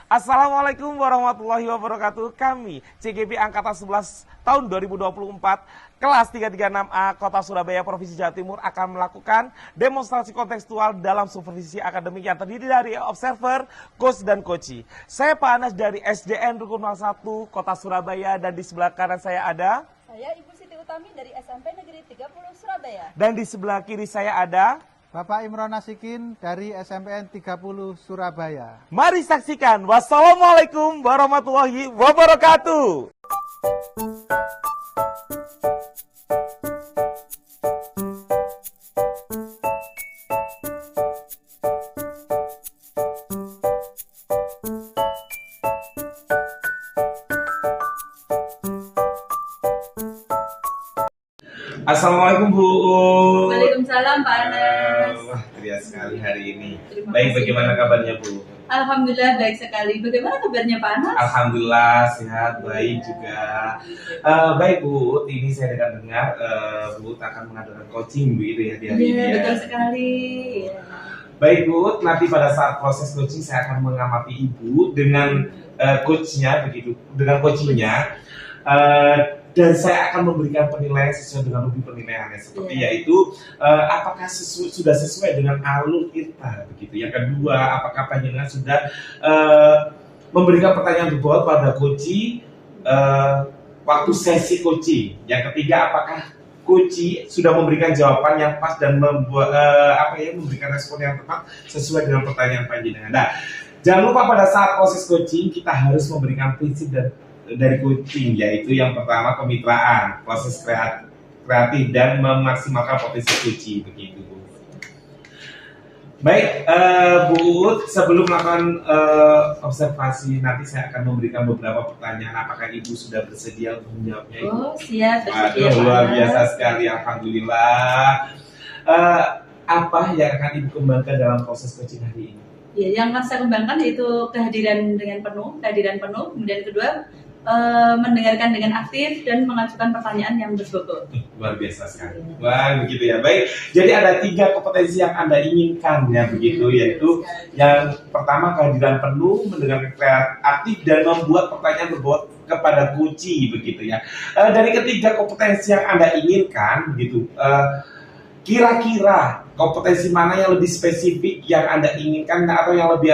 Assalamualaikum warahmatullahi wabarakatuh. Kami CGP Angkatan 11 tahun 2024 kelas 336A Kota Surabaya Provinsi Jawa Timur akan melakukan demonstrasi kontekstual dalam supervisi akademik yang terdiri dari observer, coach, dan coachee. Saya Pak Anas dari SDN Rukun 1 Kota Surabaya dan di sebelah kanan saya ada Ibu Siti Utami dari SMP Negeri 30 Surabaya. dan di sebelah kiri saya ada Bapak Imron Nasikin dari SMPN 30 Surabaya. Mari saksikan. Wassalamualaikum warahmatullahi wabarakatuh. Assalamualaikum Bu. Waalaikumsalam Pak Anas. Wah, teriak sekali hari ini. Terima Baik, kasih. bagaimana kabarnya Bu? Alhamdulillah baik sekali. Bagaimana kabarnya Pak Anas? Alhamdulillah sehat, baik juga. Baik Bu, ini saya dengar Bu akan mengadakan coaching Bu itu ya di hari ini. Iya, Ya. betul sekali. Ya. Baik Bu, nanti pada saat proses coaching saya akan mengamati Ibu dengan coachnya begitu, dengan coachingnya. Dan saya akan memberikan penilaian sesuai dengan lebih penilaiannya seperti yaitu apakah sudah sesuai dengan alur kita begitu. Yang kedua, apakah panjenengan sudah memberikan pertanyaan berbobot pada coachee waktu sesi coaching. Yang ketiga, apakah coachee sudah memberikan jawaban yang pas dan memberikan respon yang tepat sesuai dengan pertanyaan panjenengan. Nah, jangan lupa pada saat proses coaching kita harus memberikan prinsip dari coaching, yaitu yang pertama kemitraan, proses kreatif dan memaksimalkan potensi coaching begitu Bu. Baik, Bu Uut, sebelum melakukan observasi nanti saya akan memberikan beberapa pertanyaan. Apakah Ibu sudah bersedia untuk menjawabnya Ibu? Oh, siap. bersedia, Waduh, Pak luar Anas. biasa sekali, alhamdulillah. Apa yang akan Ibu kembangkan dalam proses coaching hari ini? Ya, yang akan saya kembangkan yaitu kehadiran penuh. Kemudian kedua, mendengarkan dengan aktif dan mengajukan pertanyaan yang berbobot. Luar biasa sekali. Wah, begitu ya. Baik, jadi ada 3 kompetensi yang Anda inginkan ya begitu, yaitu yang pertama kehadiran penuh, mendengarkan aktif dan membuat pertanyaan berbobot kepada coachee begitu ya. Dari ketiga kompetensi yang Anda inginkan begitu, kira-kira kompetensi mana yang lebih spesifik yang Anda inginkan atau yang lebih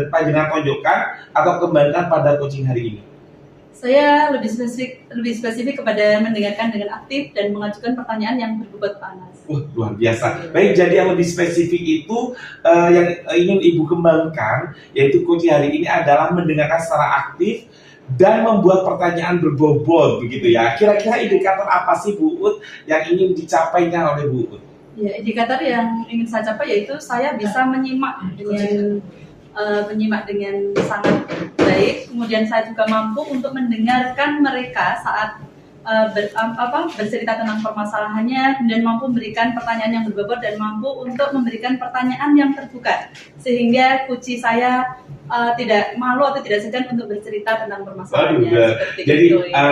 panjenengan tonjolkan atau kembangkan pada coaching hari ini? Saya lebih spesifik kepada mendengarkan dengan aktif dan mengajukan pertanyaan yang berbobot Pak Anas. Luar biasa. Baik, jadi yang lebih spesifik itu yang ingin Ibu kembangkan, yaitu coaching hari ini adalah mendengarkan secara aktif dan membuat pertanyaan berbobot begitu ya. Kira-kira indikator apa sih Bu Uut yang ingin dicapainya oleh Bu Uut? Ya, indikator yang ingin saya capai yaitu saya bisa menyimak dengan sangat baik. Kemudian saya juga mampu untuk mendengarkan mereka saat bercerita tentang permasalahannya, kemudian mampu memberikan pertanyaan yang berbobot dan mampu untuk memberikan pertanyaan yang terbuka sehingga coachee saya tidak malu atau tidak segan untuk bercerita tentang permasalahannya. Seperti Jadi itu, ya.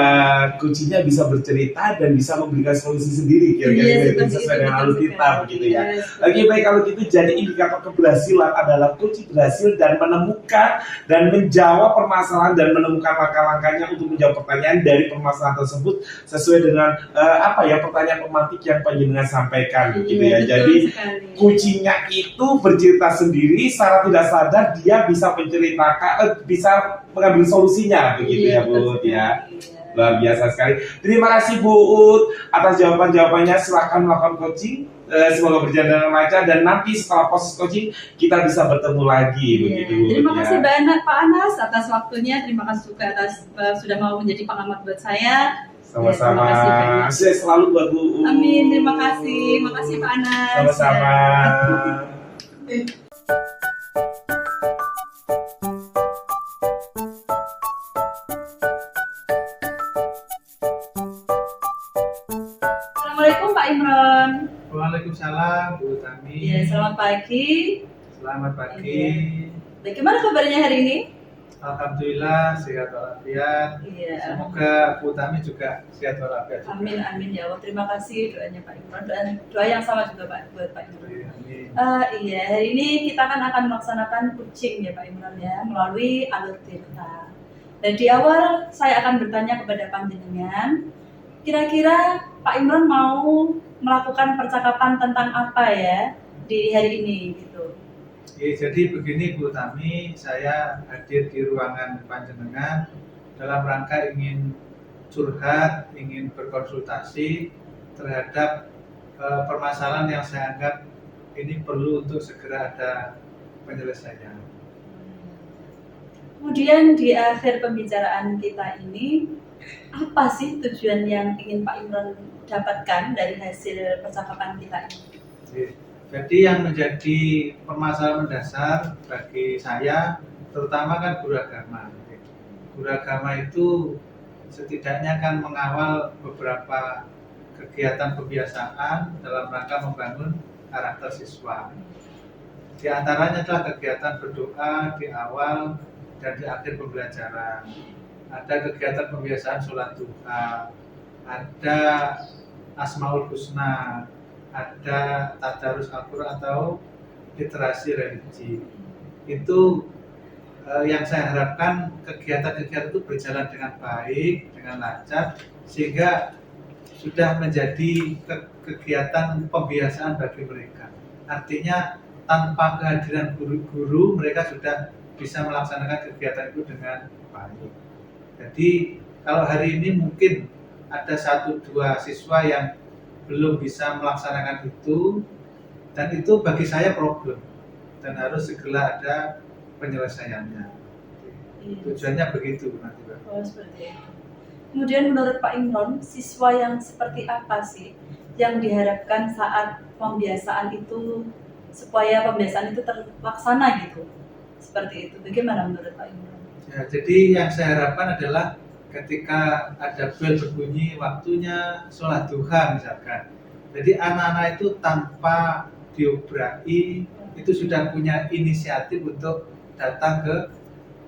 coachee-nya bisa bercerita dan bisa memberikan solusi sendiri kira-kira Iya, sesuai dengan alur kita sekali. begitu ya. Iya, Oke, baik, kalau gitu jadi indikator keberhasilan adalah coachee berhasil dan menemukan dan menjawab permasalahan dan menemukan langkah-langkahnya untuk menjawab pertanyaan dari permasalahan tersebut sesuai dengan pertanyaan pemantik yang panjenengan sampaikan begitu ya. Betul Jadi sekali. coaching-nya itu bercerita sendiri secara tidak sadar, dia bisa menceritakan bisa mengambil solusinya begitu ya Bu betul ya. sekali. Luar biasa sekali. Terima kasih Bu Uut atas jawaban-jawabannya. Silakan melakukan coaching. Semoga berjalan dengan lancar dan nanti setelah proses coaching kita bisa bertemu lagi begitu. Terima ya. kasih banyak Pak Anas atas waktunya. Terima kasih juga atas sudah mau menjadi pengamat buat saya. Sama-sama. Ya, terima kasih banyak. Sukses selalu buat Bu Uut. Amin. Terima kasih. Makasih Pak Anas. Sama-sama. Assalamualaikum Pak Imron. Waalaikumsalam Bu Utami. Ya, selamat pagi. Selamat pagi. Bagaimana kabarnya hari ini? Alhamdulillah sehat walafiat. Iya. Semoga Bu Tami juga sehat walafiat. Amin amin ya Allah. Terima kasih doanya Pak Imron dan doa yang sama juga Pak buat Pak Imron. Amin. Iya, hari ini kita akan melaksanakan kucing ya Pak Imron ya melalui alur tirta. Dan di awal saya akan bertanya kepada panjenengan, kira-kira Pak Imron mau melakukan percakapan tentang apa ya di hari ini gitu. Jadi begini Bu Tami, saya hadir di ruangan panjenengan dalam rangka ingin curhat, ingin berkonsultasi terhadap permasalahan yang saya anggap ini perlu untuk segera ada penyelesaian. Kemudian di akhir pembicaraan kita ini, apa sih tujuan yang ingin Pak Imron dapatkan dari hasil percakapan kita ini? Jadi yang menjadi permasalahan mendasar bagi saya, terutama kan guru agama. Guru agama itu setidaknya kan mengawal beberapa kegiatan kebiasaan dalam rangka membangun karakter siswa. Di antaranya adalah kegiatan berdoa di awal dan di akhir pembelajaran. Ada kegiatan pembiasaan sholat duha, ada Asmaul Husna, ada tadarus Al-Quran atau literasi religi. Itu yang saya harapkan kegiatan-kegiatan itu berjalan dengan baik, dengan lancar, sehingga sudah menjadi kegiatan pembiasaan bagi mereka. Artinya tanpa kehadiran guru-guru mereka sudah bisa melaksanakan kegiatan itu dengan baik. Jadi kalau hari ini mungkin ada 1-2 siswa yang belum bisa melaksanakan itu, dan itu bagi saya problem dan harus segera ada penyelesaiannya. Tujuannya begitu nanti Pak. Oh, seperti itu. Kemudian menurut Pak Imron, siswa yang seperti apa sih yang diharapkan saat pembiasaan itu supaya pembiasaan itu terlaksana gitu? Seperti itu. Bagaimana menurut Pak Imron? Ya, jadi yang saya harapkan adalah ketika ada bel berbunyi waktunya sholat duha misalkan. Jadi anak-anak itu tanpa diobrai itu sudah punya inisiatif untuk datang ke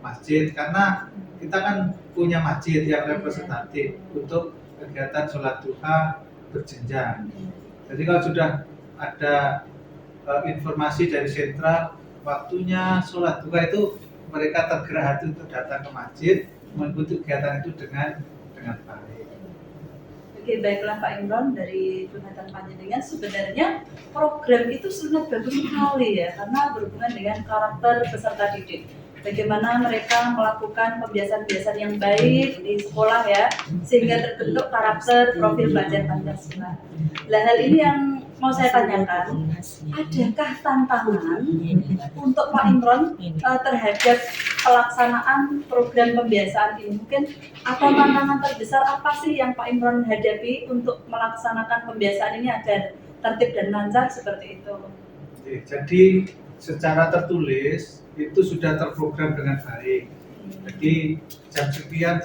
masjid, karena kita kan punya masjid yang representatif untuk kegiatan sholat duha berjenjang. Jadi kalau sudah ada informasi dari sentral waktunya sholat duha itu mereka tergerak hati untuk datang ke masjid mengikuti kegiatan itu dengan baik. Oke, baiklah Pak Imron, dari curhatan panjenengan sebenarnya program itu sangat bagus sekali ya, karena berhubungan dengan karakter peserta didik. Bagaimana mereka melakukan pembiasaan-pembiasaan yang baik di sekolah ya, sehingga terbentuk karakter profil belajar Pancasila. Nah, hal ini yang mau saya tanyakan, adakah tantangan untuk Pak Imron terhadap pelaksanaan program pembiasaan ini? Mungkin atau tantangan terbesar apa sih yang Pak Imron hadapi untuk melaksanakan pembiasaan ini agar tertib dan lancar seperti itu? Jadi secara tertulis itu sudah terprogram dengan baik. Jadi jam sekian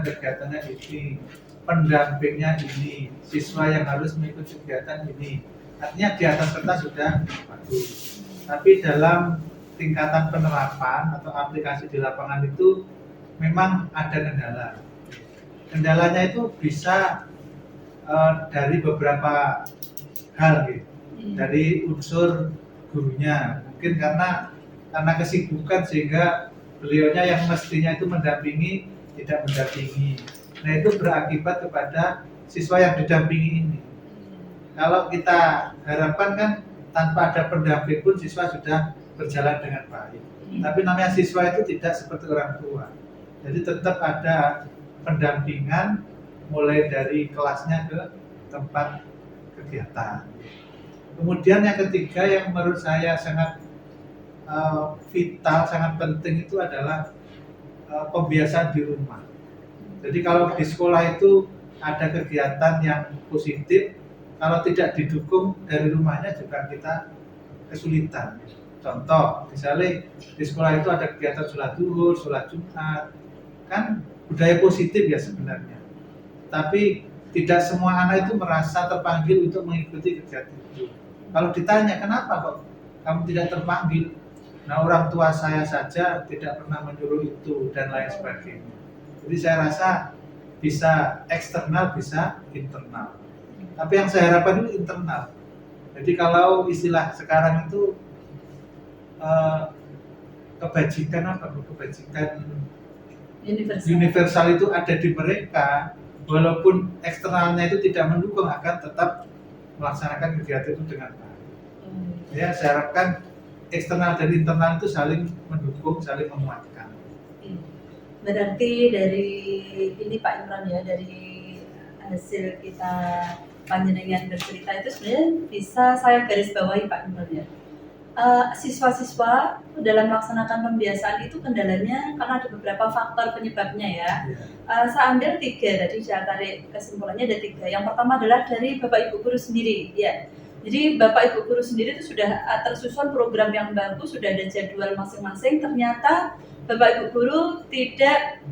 kegiatannya ini, pendampingnya ini, siswa yang harus mengikuti kegiatan ini. Artinya di atas kertas sudah bagus. Tapi dalam tingkatan penerapan atau aplikasi di lapangan itu memang ada kendala. Kendalanya itu bisa dari beberapa hal gitu. Dari unsur gurunya, mungkin karena kesibukan sehingga beliaunya yang mestinya itu mendampingi tidak mendampingi. Nah itu berakibat kepada siswa yang didampingi ini. Kalau kita harapkan kan tanpa ada pendamping pun siswa sudah berjalan dengan baik. Tapi namanya siswa itu tidak seperti orang tua. Jadi tetap ada pendampingan mulai dari kelasnya ke tempat kegiatan. Kemudian yang ketiga yang menurut saya sangat vital, sangat penting itu adalah pembiasaan di rumah. Jadi kalau di sekolah itu ada kegiatan yang positif, kalau tidak didukung dari rumahnya juga kita kesulitan. Contoh, misalnya di sekolah itu ada kegiatan sholat zuhur, sholat Jumat, kan budaya positif ya sebenarnya. Tapi tidak semua anak itu merasa terpanggil untuk mengikuti kegiatan itu. Kalau ditanya kenapa kok kamu tidak terpanggil, Nah, orang tua saya saja tidak pernah menyuruh itu dan lain sebagainya. Jadi saya rasa bisa eksternal, bisa internal. Tapi yang saya harapkan itu internal. Jadi kalau istilah sekarang itu kebajikan apa? Kebajikan universal itu ada di mereka, walaupun eksternalnya itu tidak mendukung, akan tetap melaksanakan kegiatan itu dengan baik. Ya, saya harapkan eksternal dan internal itu saling mendukung, saling menguatkan. Berarti dari ini Pak Imran ya, dari hasil kita panjenengan bercerita itu sebenarnya bisa saya garis bawahi Pak Imran ya. Siswa-siswa dalam melaksanakan pembiasaan itu kendalanya karena ada beberapa faktor penyebabnya ya. Saya ambil 3 tadi, saya tarik kesimpulannya ada 3. Yang pertama adalah dari Bapak Ibu guru sendiri ya. Jadi Bapak Ibu guru sendiri itu sudah tersusun program yang bagus, sudah ada jadwal masing-masing. Ternyata Bapak Ibu guru tidak,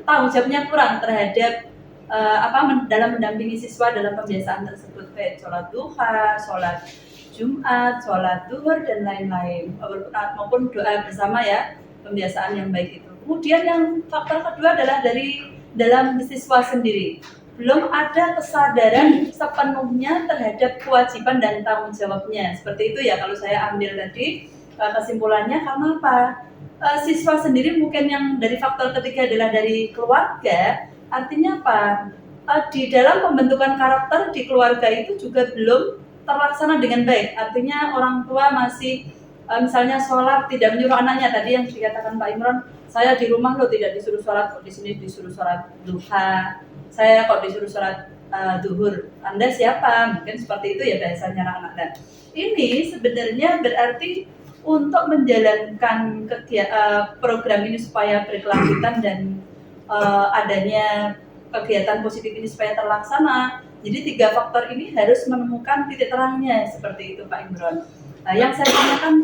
tanggung jawabnya kurang terhadap dalam mendampingi siswa dalam pembiasaan tersebut, kayak sholat duha, sholat Jumat, sholat duhur dan lain-lain, maupun doa bersama ya, pembiasaan yang baik itu. Kemudian yang faktor kedua adalah dari dalam siswa sendiri, belum ada kesadaran sepenuhnya terhadap kewajiban dan tanggung jawabnya. Seperti itu ya kalau saya ambil tadi kesimpulannya. Karena apa? Siswa sendiri mungkin yang dari faktor ketiga adalah dari keluarga. Artinya apa? Di dalam pembentukan karakter di keluarga itu juga belum terlaksana dengan baik. Artinya orang tua masih misalnya sholat tidak menyuruh anaknya, tadi yang dikatakan Pak Imran, saya di rumah lo tidak disuruh sholat, kok di sini disuruh sholat duha, saya kok disuruh sholat duhur, Anda siapa? Mungkin seperti itu ya bahasanya anak-anak. Ini sebenarnya berarti untuk menjalankan program ini supaya berkelanjutan dan adanya kegiatan positif ini supaya terlaksana. Jadi 3 faktor ini harus menemukan titik terangnya, seperti itu Pak Imran. Yang saya tanyakan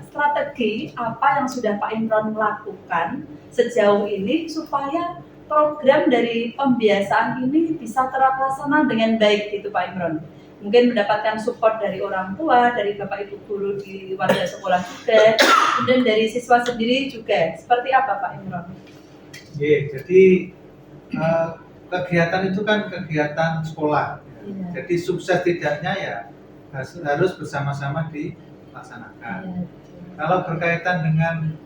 strategi apa yang sudah Pak Imran lakukan sejauh ini supaya program dari pembiasaan ini bisa terlaksana dengan baik gitu Pak Imran. Mungkin mendapatkan support dari orang tua, dari Bapak Ibu guru di warga sekolah juga, kemudian dari siswa sendiri juga. Seperti apa Pak Imran? Jadi kegiatan itu kan kegiatan sekolah. Jadi sukses tidaknya ya harus bersama-sama dilaksanakan. Kalau berkaitan dengan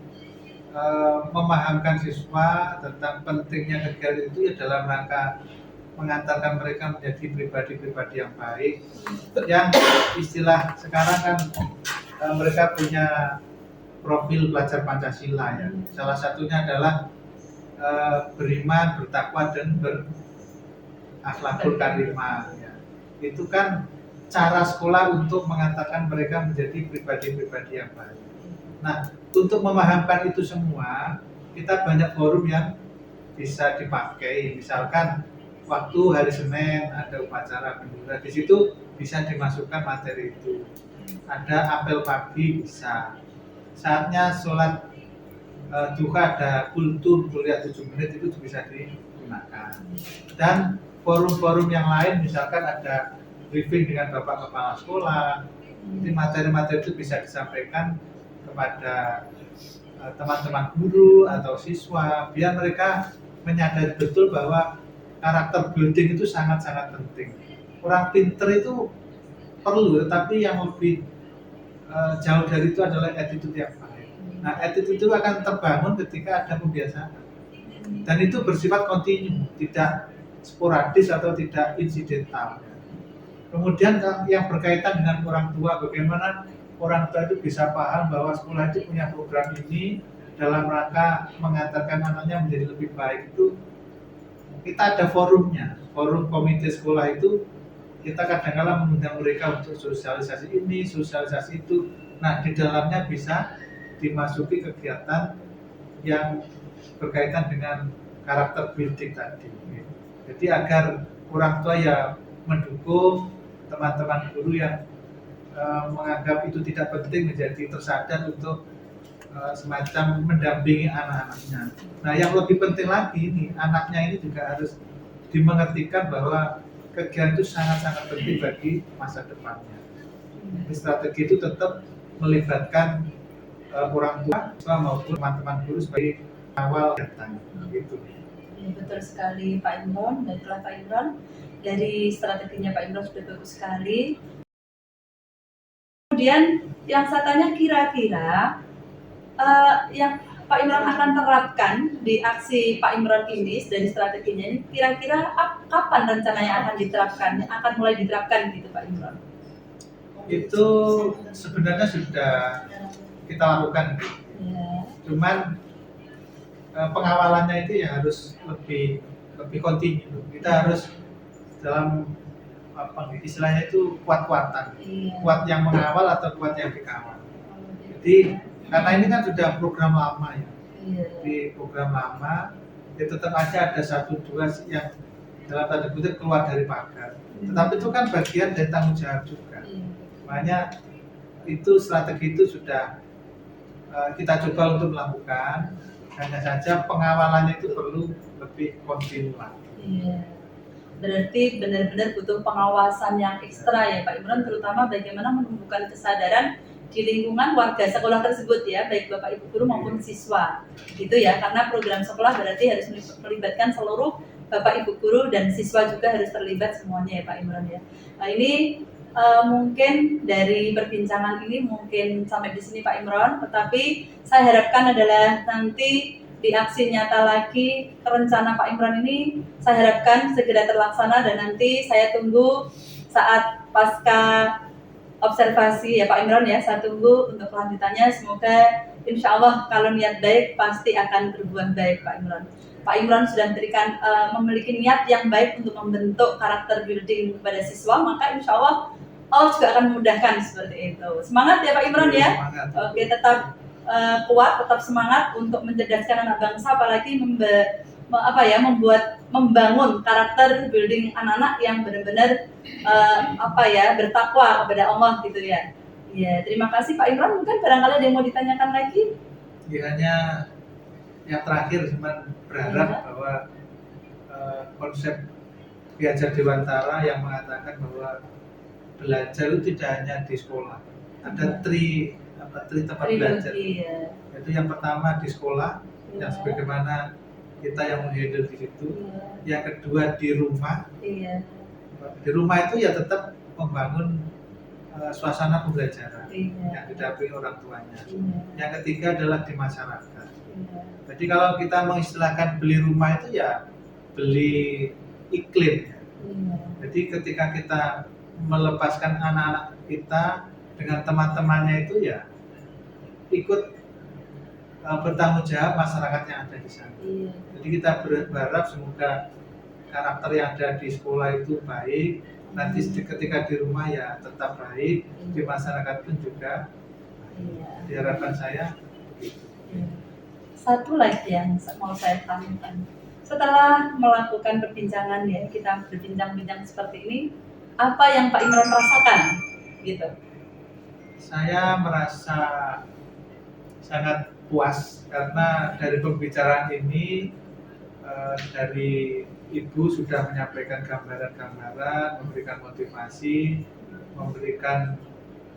memahamkan siswa tentang pentingnya kegiatan itu ya dalam rangka mengantarkan mereka menjadi pribadi-pribadi yang baik. Yang istilah sekarang kan mereka punya profil pelajar Pancasila ya. Salah satunya adalah beriman, bertakwa dan berakhlakul karimah ya. Itu kan cara sekolah untuk mengantarkan mereka menjadi pribadi-pribadi yang baik. Nah, untuk memahamkan itu semua, kita banyak forum yang bisa dipakai. Misalkan waktu hari Senin ada upacara bendera, di situ bisa dimasukkan materi itu. Ada apel pagi bisa. Saatnya sholat duha ada kultur kuliah 7 menit itu bisa digunakan. Dan forum-forum yang lain misalkan ada briefing dengan Bapak Kepala Sekolah, jadi materi-materi itu bisa disampaikan kepada teman-teman guru atau siswa biar mereka menyadari betul bahwa karakter building itu sangat-sangat penting. Orang pinter itu perlu, tetapi yang lebih jauh dari itu adalah attitude yang baik. Nah, attitude itu akan terbangun ketika ada pembiasaan. Dan itu bersifat kontinu, tidak sporadis atau tidak insidental. Kemudian yang berkaitan dengan orang tua, bagaimana orang tua itu bisa paham bahwa sekolah itu punya program ini dalam rangka mengantarkan anaknya menjadi lebih baik, itu kita ada forumnya. Forum komite sekolah itu kita kadang-kadang mengundang mereka untuk sosialisasi ini, sosialisasi itu. Nah, di dalamnya bisa dimasuki kegiatan yang berkaitan dengan karakter building tadi. Jadi agar orang tua ya mendukung, teman-teman guru yang menganggap itu tidak penting menjadi tersadar untuk semacam mendampingi anak-anaknya. Nah, yang lebih penting lagi ini, anaknya ini juga harus dimengertikan bahwa kegiatan itu sangat-sangat penting bagi masa depannya. Strategi itu tetap melibatkan orang tua siswa maupun teman-teman guru sebagai awal datang gitu. Ya, betul sekali Pak Imron. Baiklah Pak Imron, dari strateginya Pak Imron sudah bagus sekali. Kemudian yang saya tanya, kira-kira yang Pak Imron akan terapkan di aksi Pak Imron ini dari strateginya ini, kira-kira kapan rencananya akan diterapkan, akan mulai diterapkan gitu Pak Imron? Itu sebenarnya sudah kita lakukan, Ya. cuman pengawalannya itu ya harus lebih kontinu. Kita harus dalam istilahnya itu kuat-kuatan, Iya. kuat yang mengawal atau kuat yang dikawal. Jadi karena ini kan sudah program lama ya, Iya. di program lama ya tetap aja ada satu dua yang dalam tanda kutip keluar dari pagar. Tetapi itu kan bagian dari tanggung jawab juga. Iya. Makanya itu strategi itu sudah kita coba untuk melakukan, hanya saja pengawalannya itu perlu lebih kontinu lagi. Iya. Berarti benar-benar butuh pengawasan yang ekstra ya Pak Imron, terutama bagaimana menumbuhkan kesadaran di lingkungan warga sekolah tersebut ya, baik Bapak Ibu guru maupun siswa. Gitu ya, karena program sekolah berarti harus melibatkan seluruh Bapak Ibu guru dan siswa juga harus terlibat semuanya ya Pak Imron ya. Nah, ini mungkin dari perbincangan ini mungkin sampai di sini Pak Imron, tetapi saya harapkan adalah nanti di aksi nyata lagi rencana Pak Imron ini saya harapkan segera terlaksana, dan nanti saya tunggu saat pasca observasi ya Pak Imron ya, saya tunggu untuk kelanjutannya. Semoga insya Allah kalau niat baik pasti akan berbuah baik Pak Imron. Pak Imron sudah memberikan memiliki niat yang baik untuk membentuk karakter building kepada siswa, maka insya Allah Allah juga akan memudahkan seperti itu. Semangat ya Pak Imron ya. Semangat. Oke, tetap kuat, tetap semangat untuk mencerdaskan anak bangsa, apalagi membangun karakter building anak-anak yang benar-benar bertakwa kepada Allah gitu ya. Ya, terima kasih Pak Imron. Mungkin barangkali ada yang mau ditanyakan lagi? Ya, hanya yang terakhir cuma berharap bahwa konsep Belajar Dewantara yang mengatakan bahwa belajar itu tidak hanya di sekolah, ada tri tempat belajar. Iya. Itu yang pertama di sekolah, Iya. yang sebagaimana kita yang menghandle di situ. Iya. Yang kedua di rumah. Iya. Di rumah itu ya tetap membangun suasana pembelajaran Iya. yang didampingi orang tuanya. Iya. Yang ketiga adalah di masyarakat. Iya. Jadi kalau kita mengistilahkan beli rumah itu ya beli iklim. Iya. Jadi ketika kita melepaskan anak-anak kita dengan teman-temannya itu ya ikut bertanggung jawab masyarakat yang ada di sana. Iya. Jadi kita berharap semoga karakter yang ada di sekolah itu baik, nanti ketika di rumah ya tetap baik, di masyarakat pun juga. Iya. Diharapkan saya begitu. Satu lagi yang mau saya tanyakan, setelah melakukan perbincangan ya, kita berbincang-bincang seperti ini, apa yang Pak Imron rasakan gitu? Saya merasa sangat puas karena dari pembicaraan ini dari Ibu sudah menyampaikan gambaran-gambaran, memberikan motivasi, memberikan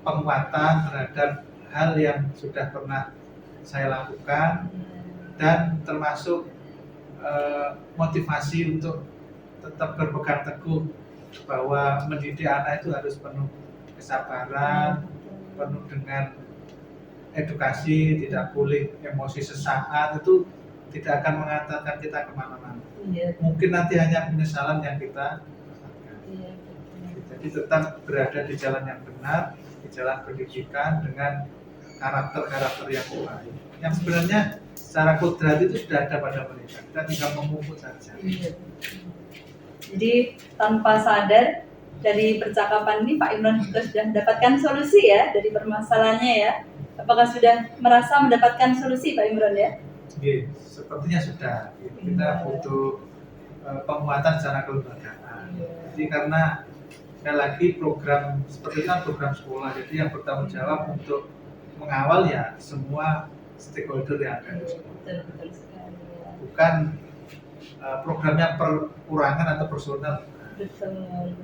penguatan terhadap hal yang sudah pernah saya lakukan, dan termasuk motivasi untuk tetap berpegang teguh bahwa mendidik anak itu harus penuh kesabaran, penuh dengan edukasi, tidak boleh emosi sesaat, itu tidak akan mengantarkan kita kemana-mana. Iya. Mungkin nanti hanya penyesalan yang kita dapatkan. Iya. Jadi tetap berada di jalan yang benar, di jalan pendidikan dengan karakter-karakter yang baik. Yang sebenarnya secara kodrat itu sudah ada pada mereka, kita tinggal memupuk saja. Iya. Jadi tanpa sadar dari percakapan ini Pak Imron juga sudah mendapatkan solusi ya dari permasalahannya ya. Apakah sudah merasa mendapatkan solusi Pak Imron ya? Oke, sepertinya sudah. Kita butuh penguatan secara kelembagaan. Jadi karena sekali lagi program seperti itu kan program sekolah, jadi yang bertanggung jawab untuk mengawal ya semua stakeholder yang ada di sekolah. Betul sekali ya. Bukan programnya perurangan atau personal. Betul ya.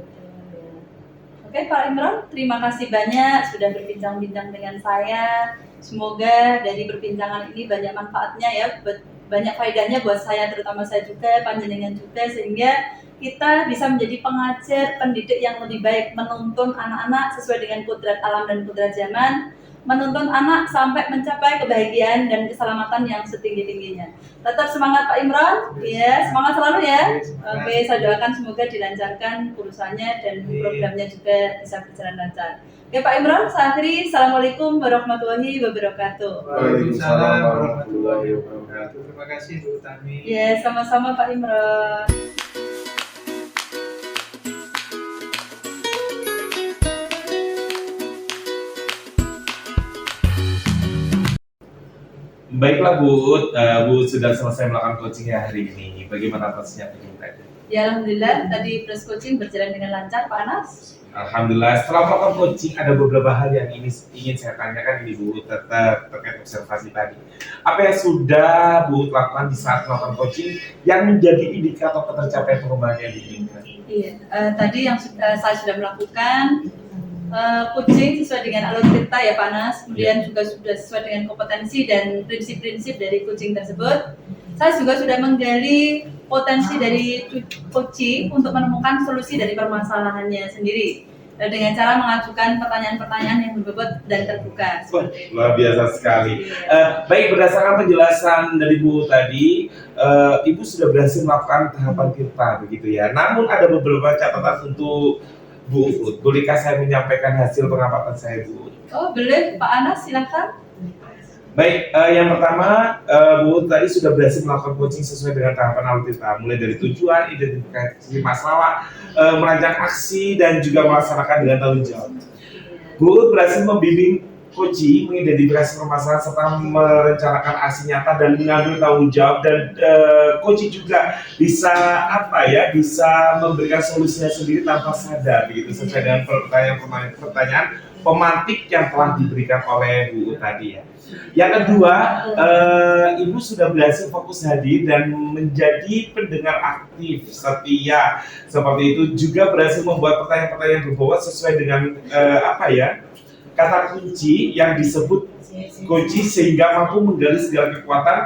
Oke Pak Imron, terima kasih banyak sudah berbincang-bincang dengan saya. Semoga dari perbincangan ini banyak manfaatnya ya, banyak faedahnya buat saya, terutama saya juga, panjenengan juga, sehingga kita bisa menjadi pengajar, pendidik yang lebih baik, menuntun anak-anak sesuai dengan kodrat alam dan kodrat zaman, menuntun anak sampai mencapai kebahagiaan dan keselamatan yang setinggi-tingginya. Tetap semangat Pak Imron, ya, semangat selalu ya. Oke, saya doakan semoga dilancarkan urusannya dan programnya juga bisa berjalan lancar. Oke Pak Imron, saya akhiri. Assalamualaikum warahmatullahi wabarakatuh. Waalaikumsalam warahmatullahi wabarakatuh. Terima kasih Bu Tami. Ya, sama-sama Pak Imron. Baiklah Bu, Bu sudah selesai melakukan coachingnya hari ini. Bagaimana persiapan tadi? Ya Alhamdulillah, tadi press coaching berjalan dengan lancar Pak Anas. Alhamdulillah, setelah melakukan coaching ada beberapa hal yang ingin saya tanyakan ini Bu, terkait observasi tadi. Apa yang sudah Bu lakukan di saat melakukan coaching yang menjadi indikator tercapaian pengembangan yang diinginkan? Iya, tadi yang saya sudah melakukan coaching sesuai dengan alur cerita ya Pak Anas, kemudian juga sudah sesuai dengan kompetensi dan prinsip-prinsip dari coaching tersebut. Saya juga sudah menggali potensi dari coaching untuk menemukan solusi dari permasalahannya sendiri dengan cara mengajukan pertanyaan-pertanyaan yang berbobot dan terbuka. Luar biasa sekali. Baik, berdasarkan penjelasan dari Bu tadi, Ibu sudah berhasil melakukan tahapan tirta begitu ya. Namun ada beberapa catatan untuk Bu Uut. Bolehkah saya menyampaikan hasil pengamatan saya Bu? Oh boleh Pak Anas, silakan. Baik, yang pertama, Bu Uut tadi sudah berhasil melakukan coaching sesuai dengan tahapan alur tirta, mulai dari tujuan, identifikasi masalah, merancang aksi, dan juga melaksanakan dengan tanggung jawab. Bu Uut berhasil membimbing coaching, mengidentifikasi permasalahan serta merencanakan aksi nyata dan mengambil tanggung jawab, dan coaching juga bisa bisa memberikan solusinya sendiri tanpa sadar begitu sesuai dengan pertanyaan pemantik yang telah diberikan oleh Bu Uut tadi ya. Yang kedua, Ibu sudah berhasil fokus hadir dan menjadi pendengar aktif setia. Seperti itu juga berhasil membuat pertanyaan-pertanyaan berbobot sesuai dengan kata kunci yang disebut kunci sehingga mampu menggali segala kekuatan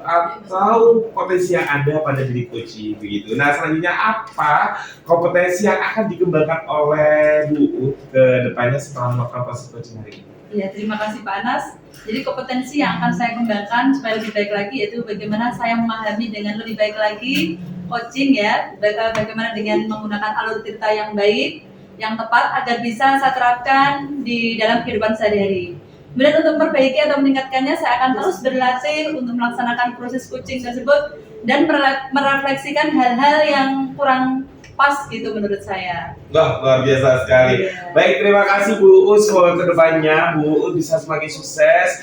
atau potensi yang ada pada diri coach begitu. Nah, selanjutnya apa kompetensi yang akan dikembangkan oleh Bu Uut ke depannya setelah melakukan proses coaching hari ini? Ya, terima kasih Pak Anas. Jadi kompetensi yang akan saya kembangkan supaya lebih baik lagi yaitu bagaimana saya memahami dengan lebih baik lagi coaching ya, bagaimana dengan menggunakan alur tirta yang baik, yang tepat agar bisa saya terapkan di dalam kehidupan sehari-hari. Kemudian untuk memperbaiki atau meningkatkannya, saya akan terus berlatih untuk melaksanakan proses coaching tersebut dan merefleksikan hal-hal yang kurang pas gitu menurut saya. Wah, luar biasa sekali. Baik, terima kasih Bu Uut. Semoga kedepannya Bu Uut bisa semakin sukses.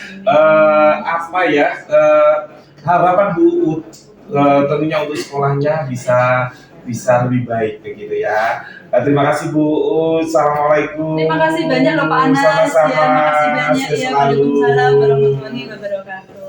Harapan Bu Uut tentunya untuk sekolahnya bisa lebih baik begitu ya. Terima kasih Bu Uut. Assalamualaikum. Terima kasih banyak loh Pak Anas. Sama-sama. Ya, terima kasih banyak ya. Waalaikumsalam warahmatullahi wabarakatuh.